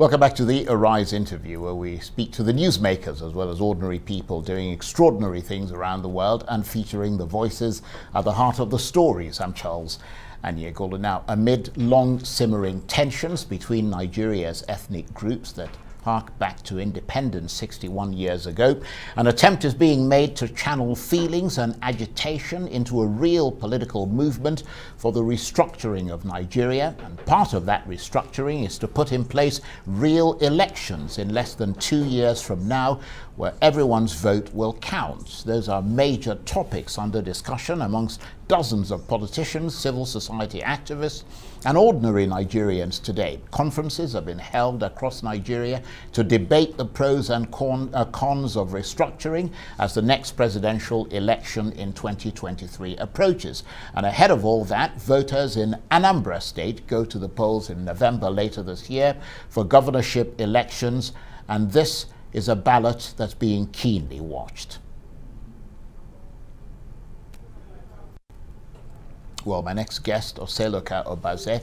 Welcome back to the Arise interview, where we speak to the newsmakers as well as ordinary people doing extraordinary things around the world and featuring the voices at the heart of the stories. I'm Charles Aniagolu. Now, amid long simmering tensions between Nigeria's ethnic groups that hark back to independence 61 years ago, an attempt is being made to channel feelings and agitation into a real political movement for the restructuring of Nigeria. And part of that restructuring is to put in place real elections in less than 2 years from now, where everyone's vote will count. Those are major topics under discussion amongst dozens of politicians, civil society activists, and ordinary Nigerians today. Conferences have been held across Nigeria to debate the pros and cons of restructuring as the next presidential election in 2023 approaches. And ahead of all that, voters in Anambra State go to the polls in November later this year for governorship elections, and this is a ballot that's being keenly watched. Well, my next guest, Oseloka Obaze,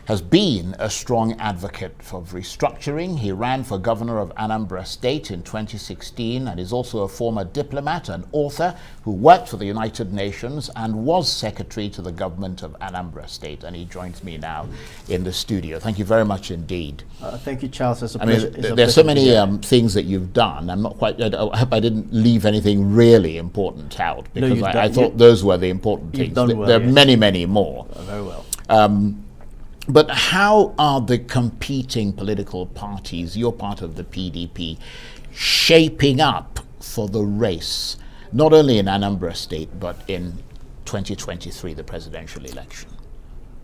has been a strong advocate for restructuring. He ran for governor of Anambra State in 2016 and is also a former diplomat and author who worked for the United Nations and was secretary to the government of Anambra State. And he joins me now in the studio. Thank you very much indeed. Thank you, Charles. It's a pleasure. There's so many things that you've done. I'm not quite, I hope I didn't leave anything really important out, because no, I thought those were the important things. Well, there are many, many more. Very well. But how are the competing political parties, you're part of the PDP, shaping up for the race, not only in Anambra State, but in 2023, the presidential election?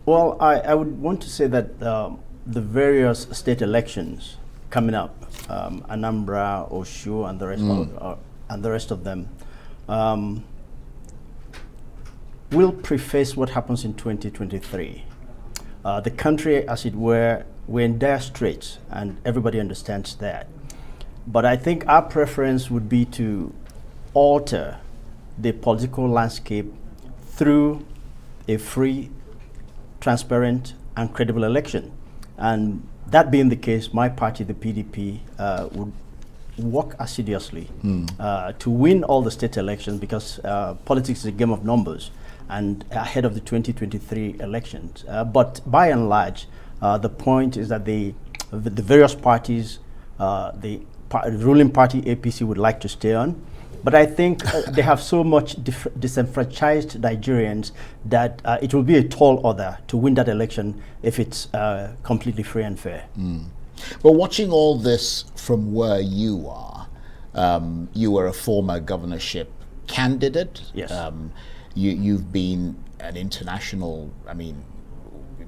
Well, I would want to say that the various state elections coming up, Anambra, Oshu, and the rest of them, will preface what happens in 2023. The country, as it were, we're in dire straits, and everybody understands that. But I think our preference would be to alter the political landscape through a free, transparent, and credible election. And that being the case, my party, the PDP, would work assiduously to win all the state elections, because politics is a game of numbers, and ahead of the 2023 elections. But by and large, the point is that the various parties, the ruling party, APC, would like to stay on. But I think they have so much disenfranchised Nigerians that it will be a tall order to win that election if it's completely free and fair. Well, watching all this from where you are, you were a former governorship candidate. Yes. You've been an international,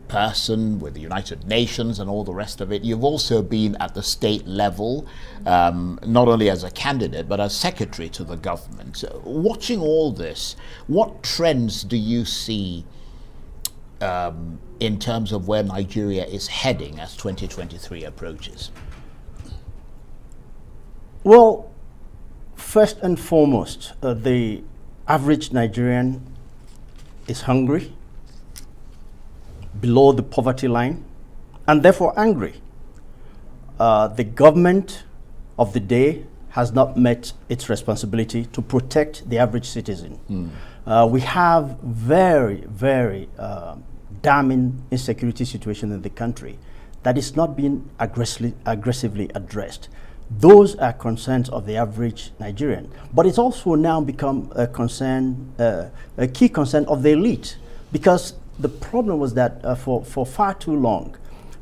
person with the United Nations and all the rest of it. You've also been at the state level, not only as a candidate, but as secretary to the government. So watching all this, what trends do you see in terms of where Nigeria is heading as 2023 approaches? Well, first and foremost, the average Nigerian is hungry, below the poverty line, and therefore angry. The government of the day has not met its responsibility to protect the average citizen. We have very, very damning insecurity situation in the country that is not being aggressively addressed. Those are concerns of the average Nigerian. But it's also now become a concern, a key concern of the elite, because the problem was that for far too long,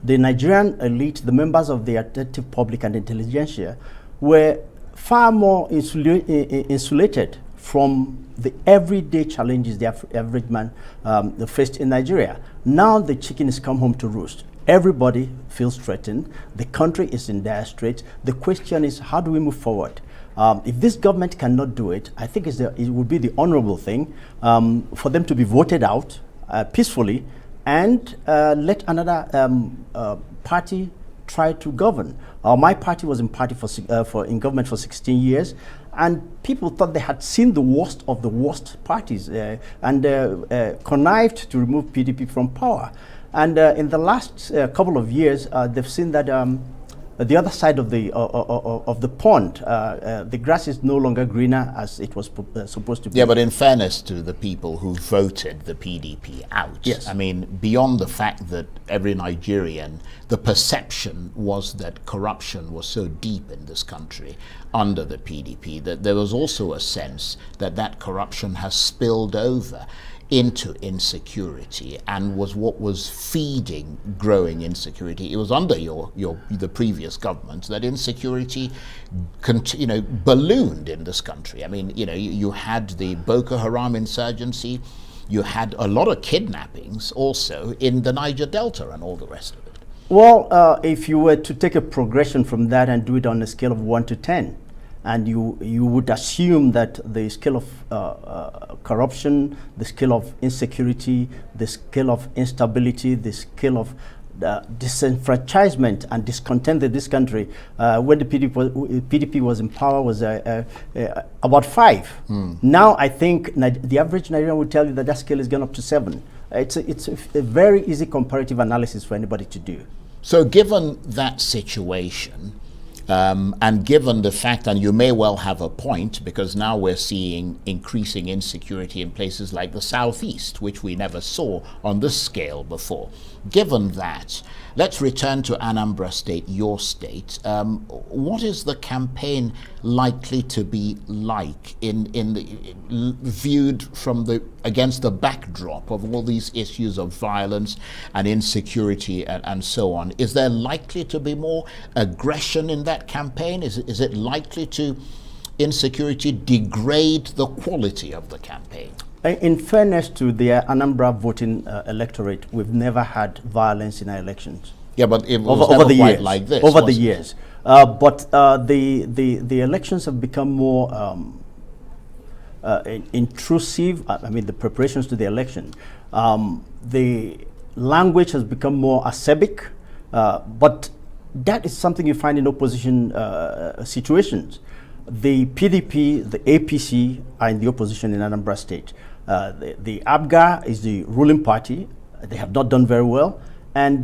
the Nigerian elite, the members of the attentive public and intelligentsia, were far more insulated from the everyday challenges the average man faced in Nigeria. Now the chicken has come home to roost. Everybody feels threatened. The country is in dire straits. The question is, how do we move forward? If this government cannot do it, I think it would be the honorable thing for them to be voted out peacefully and let another party try to govern. My party was in government for 16 years, and people thought they had seen the worst of the worst parties and connived to remove PDP from power. And in the last couple of years, they've seen that the other side of the pond. The grass is no longer greener as it was supposed to be. Yeah, but in fairness to the people who voted the PDP out, yes. I mean, beyond the fact that every Nigerian, the perception was that corruption was so deep in this country under the PDP that there was also a sense that that corruption has spilled over into insecurity and was what was feeding growing insecurity. It was under the previous government that insecurity ballooned in this country. I mean, you had the Boko Haram insurgency, you had a lot of kidnappings also in the Niger Delta and all the rest of it. Well, if you were to take a progression from that and do it on a scale of 1 to 10, and you would assume that the scale of corruption, the scale of insecurity, the scale of instability, the scale of disenfranchisement and discontent in this country, when the PDP was in power, was about 5. Now I think the average Nigerian would tell you that that scale is gone up to 7. It's a very easy comparative analysis for anybody to do. So given that situation, and given the fact, and you may well have a point, because now we're seeing increasing insecurity in places like the southeast, which we never saw on this scale before. Given that, let's return to Anambra State, your state. What is the campaign likely to be like viewed from against the backdrop of all these issues of violence and insecurity and so on? Is there likely to be more aggression in that campaign? Is it likely to insecurity degrade the quality of the campaign? In fairness to the Anambra voting electorate, we've never had violence in our elections. Yeah, but it was over the quite years, like this. Over the years. But the elections have become more intrusive. I mean, the preparations to the election. The language has become more acerbic, but that is something you find in opposition situations. The PDP, the APC are in the opposition in Anambra State. The ABGA is the ruling party. They have not done very well. And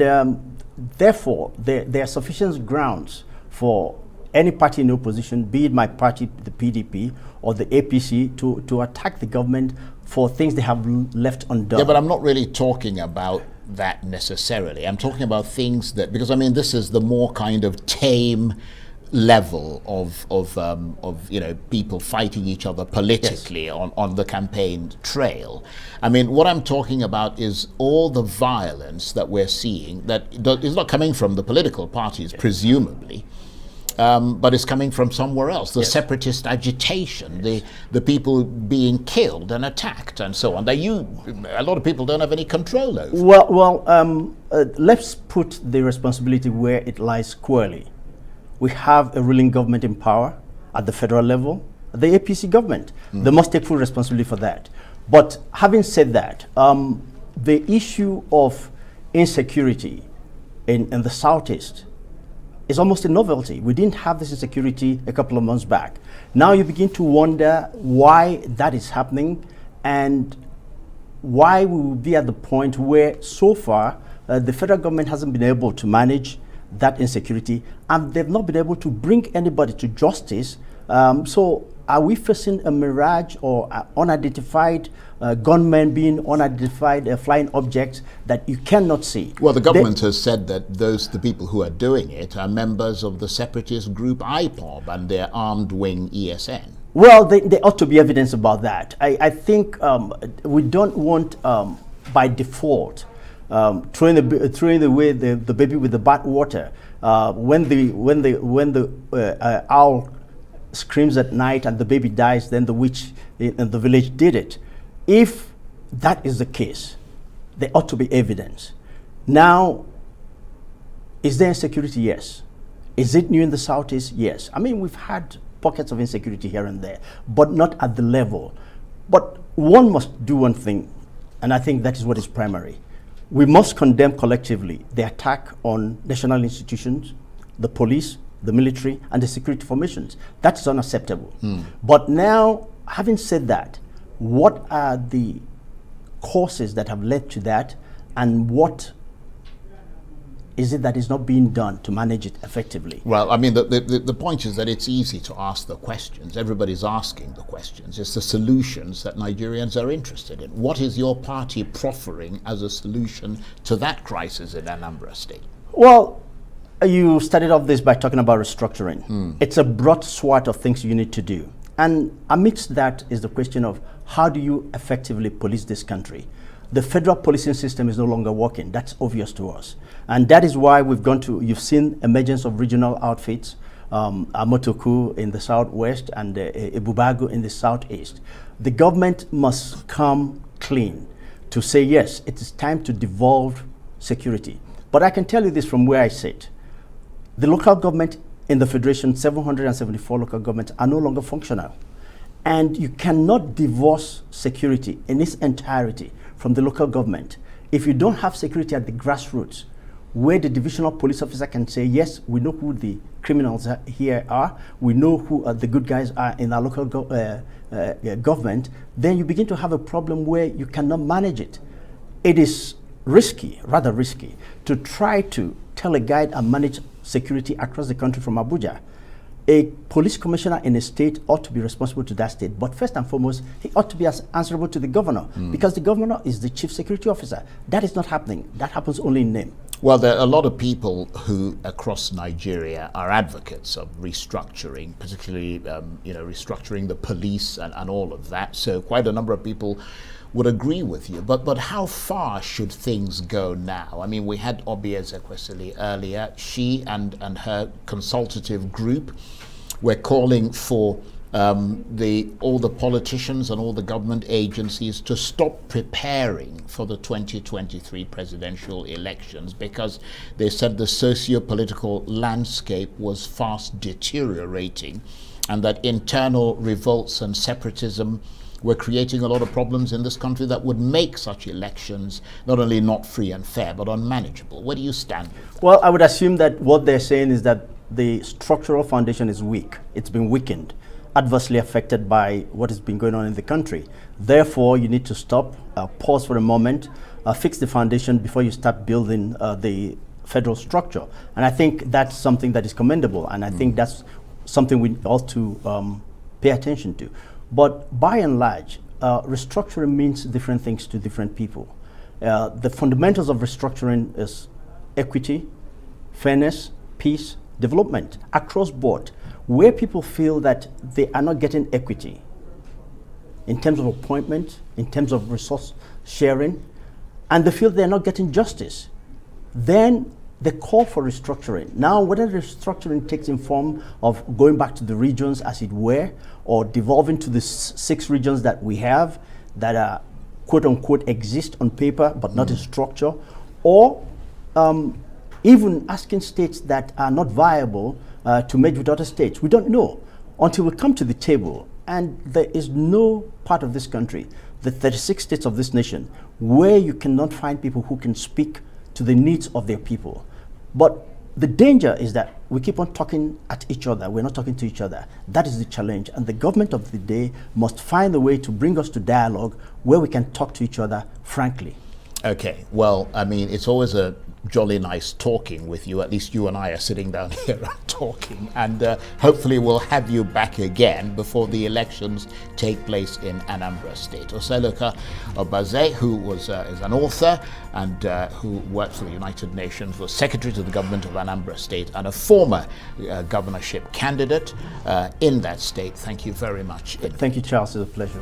therefore, there are sufficient grounds for any party in opposition, be it my party, the PDP, or the APC, to attack the government for things they have left undone. Yeah, but I'm not really talking about that necessarily. I'm talking about things that, because I mean, this is the more kind of tame level of people fighting each other politically, yes, on the campaign trail. I mean, what I'm talking about is all the violence that we're seeing that is not coming from the political parties, yes, presumably, but it's coming from somewhere else. The yes, separatist agitation, yes, the people being killed and attacked and so on, that a lot of people don't have any control over. Well, let's put the responsibility where it lies squarely. We have a ruling government in power at the federal level, the APC government. They must take full responsibility for that. But having said that, the issue of insecurity in the Southeast is almost a novelty. We didn't have this insecurity a couple of months back. Now you begin to wonder why that is happening and why we will be at the point where so far the federal government hasn't been able to manage that insecurity, and they've not been able to bring anybody to justice. So are we facing a mirage or unidentified gunmen being unidentified flying objects that you cannot see? Well, the government has said that the people who are doing it are members of the separatist group IPOB and their armed wing ESN. Well, there ought to be evidence about that. I think we don't want, by default, throwing away the baby with the bathwater. When the owl screams at night and the baby dies, then the witch in the village did it. If that is the case, there ought to be evidence. Now, is there insecurity? Yes. Is it new in the Southeast? Yes. I mean, we've had pockets of insecurity here and there, but not at the level. But one must do one thing, and I think that is what is primary. We must condemn collectively the attack on national institutions, the police, the military, and the security formations. That is unacceptable. But now, having said that, what are the causes that have led to that, and what is it that is not being done to manage it effectively? Well, I mean, the point is that it's easy to ask the questions. Everybody's asking the questions. It's the solutions that Nigerians are interested in. What is your party proffering as a solution to that crisis in Anambra State? Well, you started off this by talking about restructuring. It's a broad swath of things you need to do. And amidst that is the question of how do you effectively police this country? The federal policing system is no longer working. That's obvious to us. And that is why you've seen emergence of regional outfits, Amotoku in the southwest and Ebubago in the southeast. The government must come clean to say, yes, it is time to devolve security. But I can tell you this from where I sit. The local government in the Federation, 774 local governments, are no longer functional. And you cannot divorce security in its entirety from the local government if you don't have security at the grassroots, where the divisional police officer can say, yes, we know who the criminals here are, we know who the good guys are in our local government, then you begin to have a problem where you cannot manage it. It is risky, rather risky, to try to tell a guide and manage security across the country from Abuja. A police commissioner in a state ought to be responsible to that state, but first and foremost, he ought to be answerable to the governor, because the governor is the chief security officer. That is not happening. That happens only in name. Well, there are a lot of people who across Nigeria are advocates of restructuring, particularly restructuring the police and all of that. So quite a number of people would agree with you. But how far should things go now? I mean, we had Obieze Kwesili earlier. She and her consultative group were calling for all the politicians and all the government agencies to stop preparing for the 2023 presidential elections, because they said the socio-political landscape was fast deteriorating and that internal revolts and separatism were creating a lot of problems in this country that would make such elections not only not free and fair, but unmanageable. Where do you stand with that? Well, I would assume that what they're saying is that the structural foundation is weak. It's been weakened, adversely affected by what has been going on in the country. Therefore, you need to stop, pause for a moment, fix the foundation before you start building the federal structure. And I think that's something that is commendable, and I think that's something we ought to pay attention to. But by and large, restructuring means different things to different people. The fundamentals of restructuring is equity, fairness, peace, development across board, where people feel that they are not getting equity in terms of appointment, in terms of resource sharing, and they feel they're not getting justice. Then they call for restructuring. Now, whether restructuring takes in form of going back to the regions as it were, or devolving to the 6 regions that we have that are quote unquote exist on paper but not in structure, or even asking states that are not viable to merge with other states. We don't know until we come to the table. And there is no part of this country, the 36 states of this nation, where you cannot find people who can speak to the needs of their people. But the danger is that we keep on talking at each other. We're not talking to each other. That is the challenge. And the government of the day must find a way to bring us to dialogue where we can talk to each other frankly. Okay, well, I mean, it's always a jolly nice talking with you. At least you and I are sitting down here and talking, and hopefully we'll have you back again before the elections take place in Anambra State. Oseloka Obaze, who is an author and who worked for the United Nations, was Secretary to the Government of Anambra State and a former governorship candidate in that state. Thank you very much. Thank you, Charles. It's a pleasure.